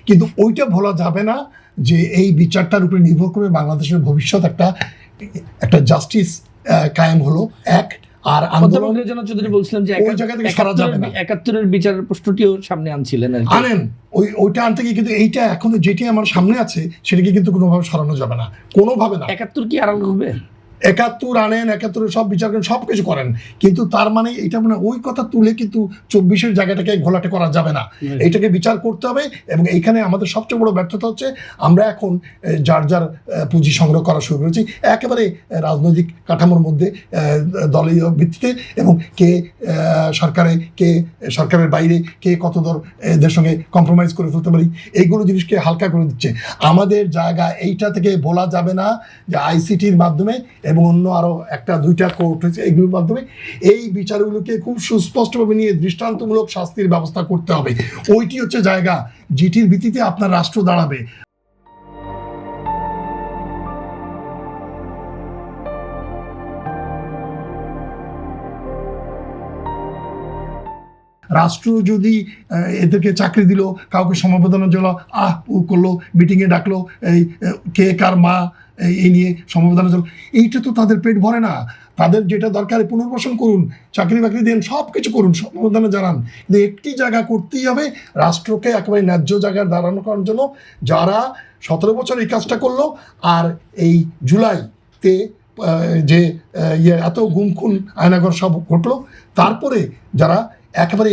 কিন্তু ওইটা ভোলা যাবে না যে এই বিচারটার উপরে নির্ভর করে বাংলাদেশের ভবিষ্যৎ একটা জাস্টিস কায়েম হলো এক। আর আন্দোলন চৌধুরী বলছিলেন যে ওই জায়গা থেকে সরা যাবে না, ৭১-এর বিচারের প্রশ্নটিও সামনে আনছিলেন, আনেন ওইটা আনতে গিয়ে কিন্তু এইটা এখন যেটি আমার সামনে আছে সেটাকে কিন্তু কোনোভাবে সরানো যাবে না, কোনোভাবে না। ৭১ কি আড়াল করবে? ৭১ আনেন, ৭১ সব বিচার করেন, সব কিছু করেন, কিন্তু তার মানে এটা মানে ওই কথা তুলে কিন্তু ২৪-এর জায়গাটাকে ঘোলাটে করা যাবে না, এইটাকে বিচার করতে হবে। এবং এইখানে আমাদের সবচেয়ে বড় ব্যর্থতা হচ্ছে আমরা এখন যার যার পুঁজি সংগ্রহ করা শুরু করেছি একেবারে রাজনৈতিক কাঠামোর মধ্যে দলীয় ভিত্তিতে, এবং কে সরকারের বাইরে কে কত দর এদের সঙ্গে কম্প্রোমাইজ করে ফেলতে পারি, এইগুলো জিনিসকে হালকা করে দিচ্ছে। আমাদের জায়গা এইটা থেকে বলা যাবে না যে আইসিটির মাধ্যমে এবং অন্য আরো একটা দুইটা কোর্ট হয়েছে এগুলোর মাধ্যমে এই বিচারগুলোকে খুব সুস্পষ্টভাবে নিয়ে দৃষ্টান্তমূলক শাস্তির ব্যবস্থা করতে হবে। ওইটি হচ্ছে জায়গা যেটির ভিত্তিতে আপনার রাষ্ট্র দাঁড়াবে। রাষ্ট্র যদি এদেরকে চাকরি দিল, কাউকে সমবেদনার জন্য করলো, মিটিংয়ে ডাকলো, এই কে কার মা এই নিয়ে সমবেদনা জন্য, এইটা তো তাদের পেট ভরে না। তাদের যেটা দরকার পুনর্বাসন করুন, চাকরি বাকরি দেন, সব কিছু করুন, সমবেদনা জানান, কিন্তু একটি জায়গা করতেই হবে রাষ্ট্রকে একেবারে ন্যায্য জায়গায় দাঁড়ানো করার জন্য। যারা ১৭ বছর এই কাজটা করলো আর এই জুলাইতে যে এত গুম খুন আয়নাঘর সব ঘটলো, তারপরে যারা একেবারে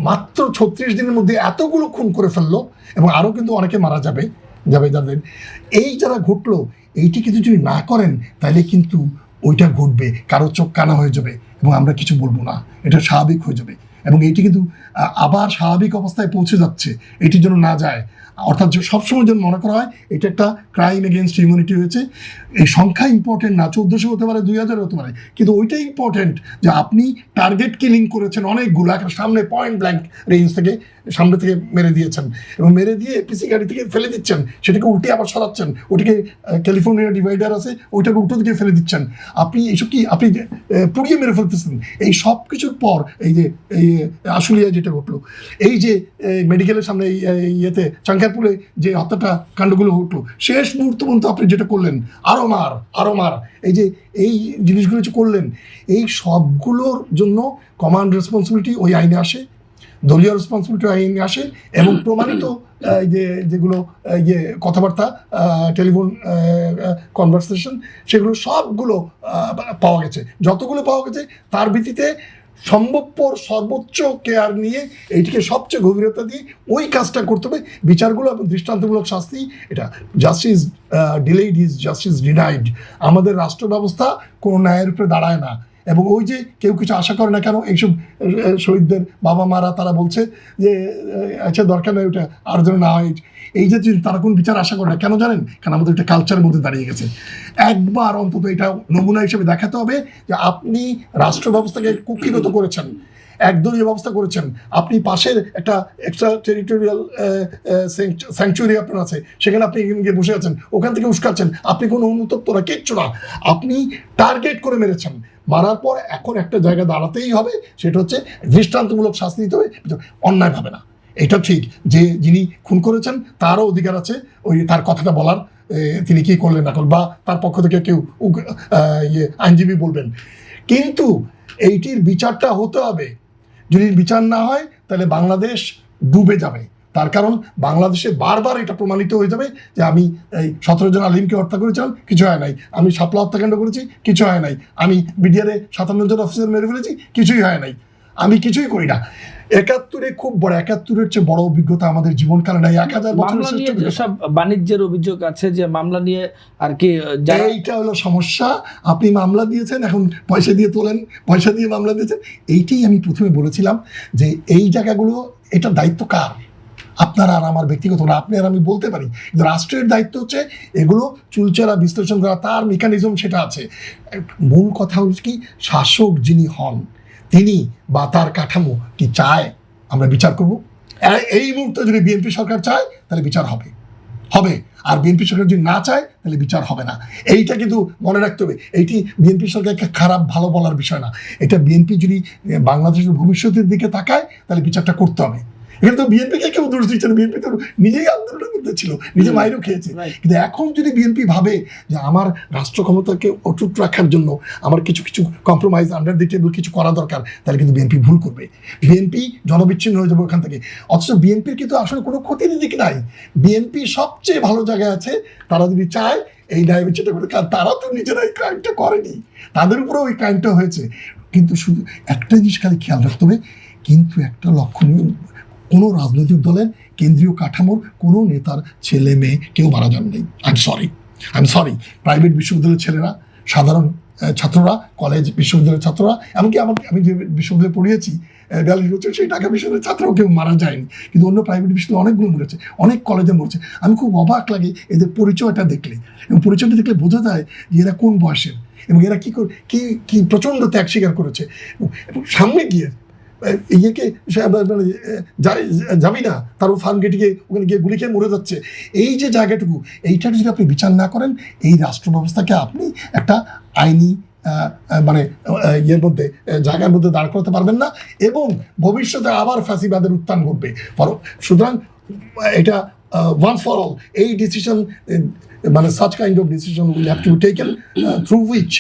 মাত্র ৩৬ দিনের মধ্যে এতগুলো খুন করে ফেললো, এবং আরও কিন্তু অনেকে মারা যাবে যাদের এই যারা ঘটলো, এইটি কিন্তু যদি না করেন তাহলে কিন্তু ওইটা ঘটবে, কারো চোখ কানা হয়ে যাবে এবং আমরা কিছু বলবো না, এটা স্বাভাবিক হয়ে যাবে। এবং এইটি কিন্তু আবার স্বাভাবিক অবস্থায় পৌঁছে যাচ্ছে, এটির জন্য না যায়। অর্থাৎ সবসময় যেন মনে করা হয় এটা একটা ক্রাইম এগেনস্ট হিউম্যানিটি হয়েছে। এই সংখ্যা ইম্পর্টেন্ট না, ১৪০০ হতে পারে, ২০০০ হতে পারে, কিন্তু ওইটাই ইম্পর্টেন্ট যে আপনি টার্গেট কিলিং করেছেন অনেকগুলো, একটা সামনে পয়েন্ট ব্ল্যাঙ্ক রেঞ্জ থেকে সামনে থেকে মেরে দিয়েছেন, এবং মেরে দিয়ে পিসি গাড়ি থেকে ফেলে দিচ্ছেন, সেটাকে উল্টে আবার সরাচ্ছেন, ওটাকে ক্যালিফোর্নিয়া ডিভাইডার আছে ওইটাকে উল্টো দিকে ফেলে দিচ্ছেন, আপনি এইসব কি আপনি পুড়িয়ে মেরে ফেলতেছেন। এই সব কিছুর পর এই যে এই আশুলিয়া যেটা ঘটলো, এই যে মেডিকেলের সামনে ইয়েতে চাঙ্কারপুরে যে হত্যাটা কাণ্ডগুলো ঘটলো, শেষ মুহূর্ত পর্যন্ত আপনি যেটা করলেন, আরও মার, এই যে এই জিনিসগুলো যে করলেন, এই সবগুলোর জন্য কমান্ড রেসপন্সিবিলিটি ওই আইনে আসে, দলীয় রেসপন্সিবিলিটি আইনে আসে, এবং প্রমাণিত যেগুলো কথাবার্তা টেলিফোন কনভারসেশন সেগুলো সবগুলো পাওয়া গেছে, যতগুলো পাওয়া গেছে তার ভিত্তিতে সম্ভবপর সর্বোচ্চ কেয়ার নিয়ে এইটিকে সবচেয়ে গভীরতা দিয়ে ওই কাজটা করতে হবে। বিচারগুলো এবং দৃষ্টান্তমূলক শাস্তি, এটা justice delayed is justice denied. আমাদের রাষ্ট্র ব্যবস্থা কোনো ন্যায়ের উপরে দাঁড়ায় না, এবং ওই যে কেউ কিছু আশা করে না কেন, এইসব শহীদদের বাবা মারা তারা বলছে যে আচ্ছা দরকার নেই ওটা আর যেন না হয়, এই যে তারা কোন বিচার আশা করে না কেন জানেন? কারণ আমাদের একটা কালচারের মধ্যে দাঁড়িয়ে গেছে। একবার অন্তত এটা নমুনা হিসেবে দেখাতে হবে যে আপনি রাষ্ট্র ব্যবস্থাকে কুক্ষিগত করেছেন, একদলীয় ব্যবস্থা করেছেন, আপনি পাশের একটা এক্সট্রা টেরিটোরিয়াল স্যাংচুয়ারি আপনার আছে, সেখানে আপনি গিয়ে বসে আছেন, ওখান থেকে উস্কাচ্ছেন, আপনি কোনো অনুতপ্ত না, কিচ্ছু না, আপনি টার্গেট করে মেরেছেন। মারার পর এখন একটা জায়গা দাঁড়াতেই হবে, সেটা হচ্ছে দৃষ্টান্তমূলক শাস্তি দিতে হবে, অন্যায়ভাবে না। এটা ঠিক যে যিনি খুন করেছেন তারও অধিকার আছে ওই তার কথাটা বলার, তিনি কি করলেন না করলেন, বা তার পক্ষ থেকে কেউ আইনজীবী বলবেন, কিন্তু এইটির বিচারটা হতে হবে। যদি বিচার না হয় তাহলে বাংলাদেশ ডুবে যাবে। তার কারণ বাংলাদেশে বারবার এটা প্রমাণিত হয়ে যাবে যে আমি এই ১৭ জন আলিমকে হত্যা করেছিলাম, কিছু হয় নাই, আমি শাপলা হত্যাকাণ্ড করেছি, কিছু হয় নাই, আমি বিডিআরে ৫৭ জন অফিসার মেরে ফেলেছি, কিছুই হয় নাই, আমি কিছুই করি না। ৭১ খুব বড়, ৭১-এর চেয়ে বড় অভিজ্ঞতা আমাদের জীবনকালে নাই। ১০০০ বছর সব বাণিজ্যের অভিযোগ আছে যে মামলা নিয়ে আর কি, এইটা হলো সমস্যা। আপনি মামলা দিয়েছেন, এখন পয়সা দিয়ে তোলেন, পয়সা দিয়ে মামলা দিয়েছেন। এইটাই আমি প্রথমে বলেছিলাম যে এই জায়গাগুলো এটা দায়িত্ব কার? আপনার আর আমার ব্যক্তিগত না, আপনি আর আমি বলতে পারি, কিন্তু রাষ্ট্রের দায়িত্ব হচ্ছে এগুলো চুলচেরা বিশ্লেষণ করা, তার মেকানিজম সেটা আছে। মূল কথা হচ্ছে কি, শাসক যিনি হন তিনি বা তার কাঠামো কি চায় আমরা বিচার করব? এই মুহূর্তে যদি বিএনপি সরকার চায় তাহলে বিচার হবে, আর বিএনপি সরকার যদি না চায় তাহলে বিচার হবে না। এইটা কিন্তু মনে রাখতে হবে। এইটি বিএনপি সরকারকে খারাপ ভালো বলার বিষয় না, এটা বিএনপি যদি বাংলাদেশের ভবিষ্যতের দিকে তাকায় তাহলে বিচারটা করতে হবে। এখানে তো বিএনপিকে কেউ দোষ দিচ্ছে না, বিএনপি তো নিজেই আন্দোলনের মধ্যে ছিল, নিজে মাইরও খেয়েছে। Right. কিন্তু এখন যদি বিএনপি ভাবে যে আমার রাষ্ট্র ক্ষমতাকে অটুট রাখার জন্য আমার কিছু কিছু কম্প্রোমাইজ আন্ডার দি টেবল কিছু করা দরকার, তাহলে কিন্তু বিএনপি ভুল করবে, বিএনপি জনবিচ্ছিন্ন হয়ে যাবে ওখান থেকে। অথচ বিএনপির কিন্তু আসলে কোনো ক্ষতির দিক নাই, বিএনপি সবচেয়ে ভালো জায়গায় আছে। তারা যদি চায় এই ডায়াবেটিসটা করে, কারণ তারা তো নিজেরা এই ক্রাইমটা করেনি, তাদের উপরেও এই ক্রাইমটা হয়েছে। কিন্তু শুধু একটা জিনিস খালি খেয়াল রাখতে হবে, কিন্তু একটা লক্ষণীয়, কোনো রাজনৈতিক দলের কেন্দ্রীয় কাঠামোর কোনো নেতার ছেলে মেয়ে কেউ মারা যান নাই। আই এম সরি, প্রাইভেট বিশ্ববিদ্যালয়ের ছেলেরা, সাধারণ ছাত্ররা, কলেজ বিশ্ববিদ্যালয়ের ছাত্ররা, এমনকি আমি যে বিশ্ববিদ্যালয়ে পড়িয়েছি 42 বছর, সেই ঢাকা বিশ্ববিদ্যালয়ের ছাত্রও কেউ মারা যায়নি। কিন্তু অন্য প্রাইভেট বিশ্ববিদ্যালয় অনেকগুলো মরেছে, অনেক কলেজে মরেছে। আমি খুব অবাক লাগে এদের পরিচয়টা দেখলে, এবং পরিচয়টা দেখলে বোঝা যায় যে এরা কোন বয়সের, এবং এরা কি প্রচণ্ড ত্যাগ স্বীকার করেছে। এবং সামনে গিয়ে ইয়েকে যাবি না, তারপর ফার্ম গেটে গিয়ে ওখানে গিয়ে গুলি খেয়ে মরে যাচ্ছে। এই যে জায়গাটুকু, এইটার যদি আপনি বিচার না করেন, এই রাষ্ট্র ব্যবস্থাকে আপনি একটা আইনি মানে ইয়ের মধ্যে, জায়গার মধ্যে দাঁড় করতে পারবেন না, এবং ভবিষ্যতে আবার ফ্যাসিবাদের উত্থান ঘটবে। সুতরাং এটা once for all, এই ডিসিশন মানে such kind of decision will have to be taken through which